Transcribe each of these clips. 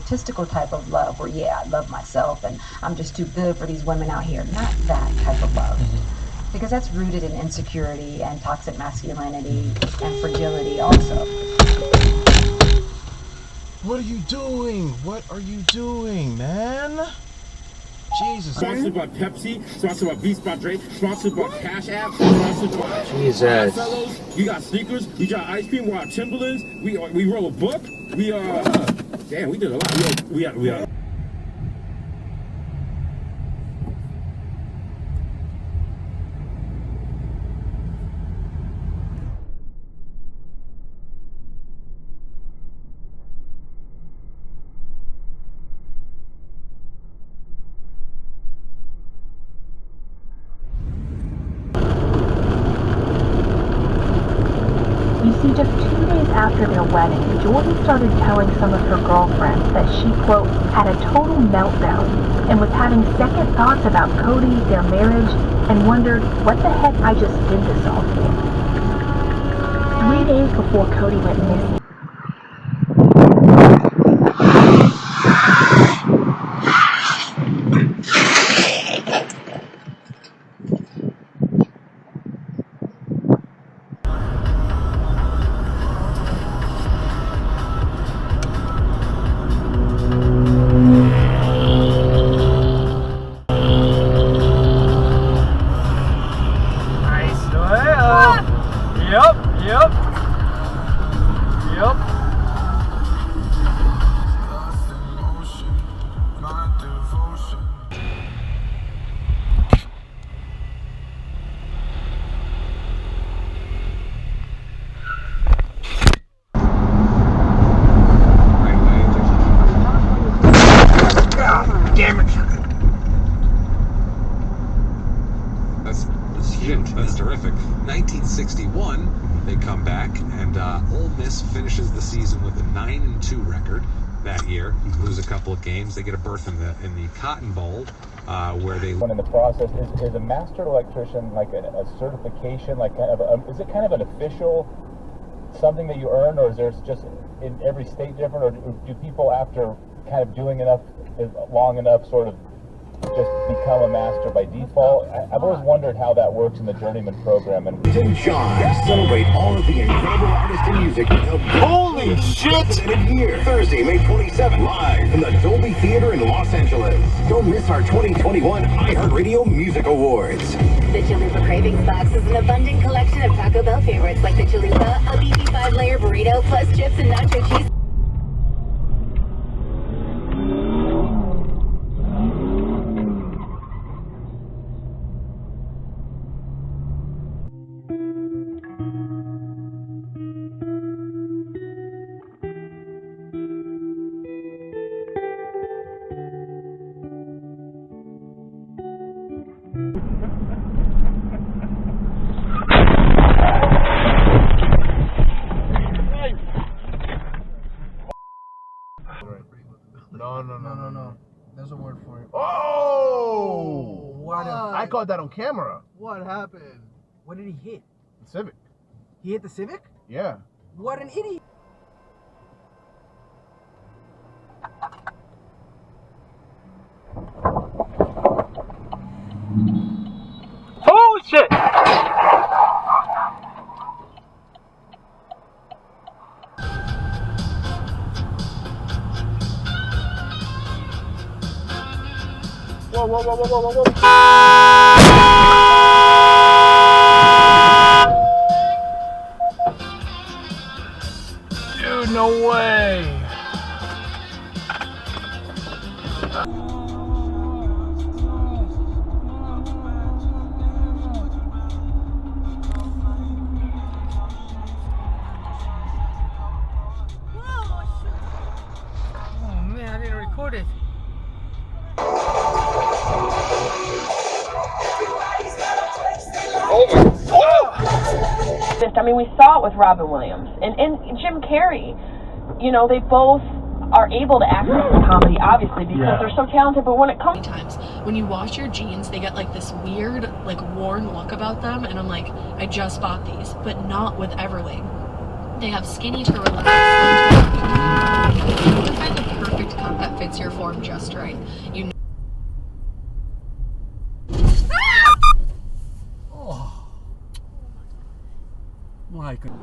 egotistical type of love where, yeah, I love myself and I'm just too good for these women out here. Not that type of love. Because that's rooted in insecurity and toxic masculinity and fragility also. What are you doing? What are you doing, man? Jesus. Sponsored by Pepsi, sponsored by Beats by Dre, sponsored by Cash App, sponsored by Jesus. Fellows. We got sneakers, we got ice cream, we got Timberlands, we roll a book, we damn, we did a lot. We are. You see, just 2 days after their wedding, Jordan started telling some of her girlfriends that she, quote, had a total meltdown and was having second thoughts about Cody, their marriage, and wondered what the heck I just did this all for. 3 days before Cody went missing, That's terrific. 1961, they come back, and Ole Miss finishes the season with a 9-2 record that year. Lose a couple of games. They get a berth in the Cotton Bowl, where they. When in the process, is a master electrician like a certification? Like kind of is it kind of an official something that you earn, or is there just in every state different, or do people after kind of doing enough long enough sort of just become a master by default? I've always wondered how that works in the journeyman program. And John celebrate all of the incredible artists in music. Holy shit! Here, Thursday, May 27th, live from the Dolby Theater in Los Angeles. Don't miss our 2021 iHeartRadio Music Awards. The Chalupa Cravings Box is an abundant collection of Taco Bell favorites like the Chalupa, a beefy 5-layer burrito, plus chips and nacho cheese. No. There's a word for it. Oh! What? I caught that on camera. What happened? What did he hit? The Civic. He hit the Civic? Yeah. What an idiot! Holy shit! Whoa. Dude, no way. Oh man, I didn't record it. I mean, we saw it with Robin Williams and Jim Carrey. You know, they both are able to access the comedy, obviously, because they're so talented. But when it comes times when you wash your jeans, they get like this weird, like worn look about them, and I'm like, I just bought these, but not with Everlane. They have skinny to relax. You can find the perfect fits your form just right. You Oh my God.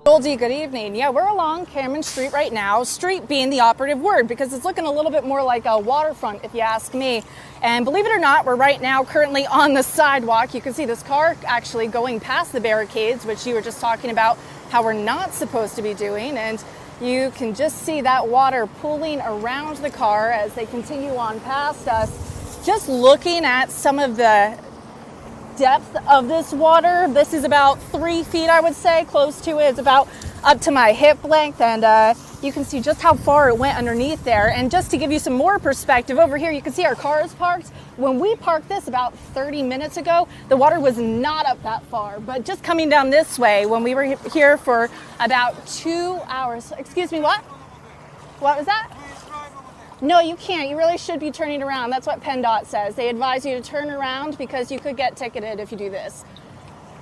Goldie, good evening. Yeah, we're along Cameron Street right now, street being the operative word because it's looking a little bit more like a waterfront if you ask me. And believe it or not, we're right now currently on the sidewalk. You can see this car actually going past the barricades, which you were just talking about how we're not supposed to be doing. And you can just see that water pooling around the car as they continue on past us. Just looking at some of the depth of this water, this is about 3 feet, I would say, close to it. It's about up to my hip length, and you can see just how far it went underneath there. And just to give you some more perspective, over here you can see our cars parked. When we parked this about 30 minutes ago, the water was not up that far, but just coming down this way when we were here for about 2 hours. Excuse me, what? What was that? No, you can't. You really should be turning around. That's what PennDOT says. They advise you to turn around because you could get ticketed if you do this.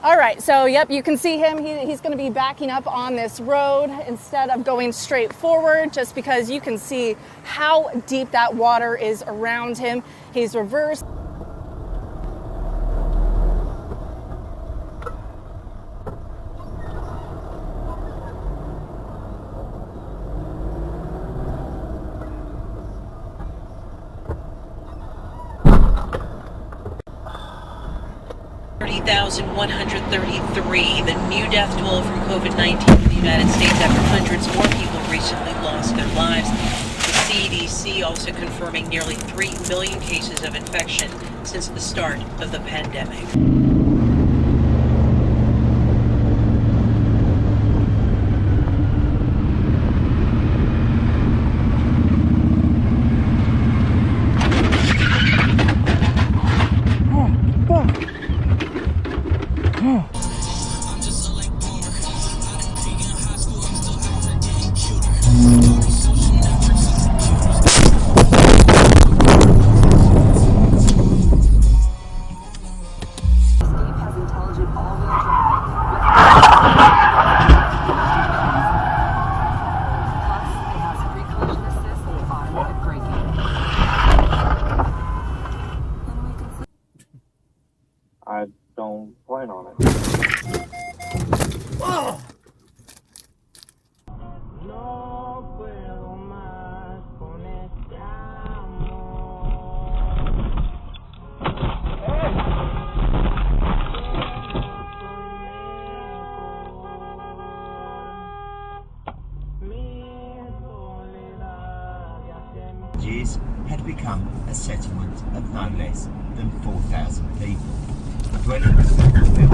All right, so yep, you can see him. He's going to be backing up on this road instead of going straight forward, just because you can see how deep that water is around him. He's reversed. $30,133, the new death toll from COVID-19 in the United States after hundreds more people recently lost their lives. The CDC also confirming nearly 3 million cases of infection since the start of the pandemic. I don't plan on it. Oh! Years had become a settlement of no less than 4,000 people. Dwellings built in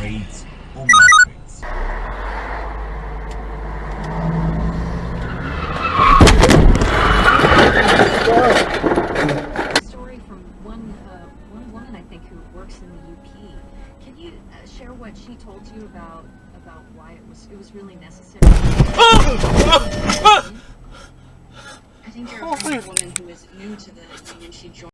reeds or matrix. Story from one woman, I think, who works in the UP. Can you share what she told you about why it was really necessary? I think you're a woman who is new to the union. She joined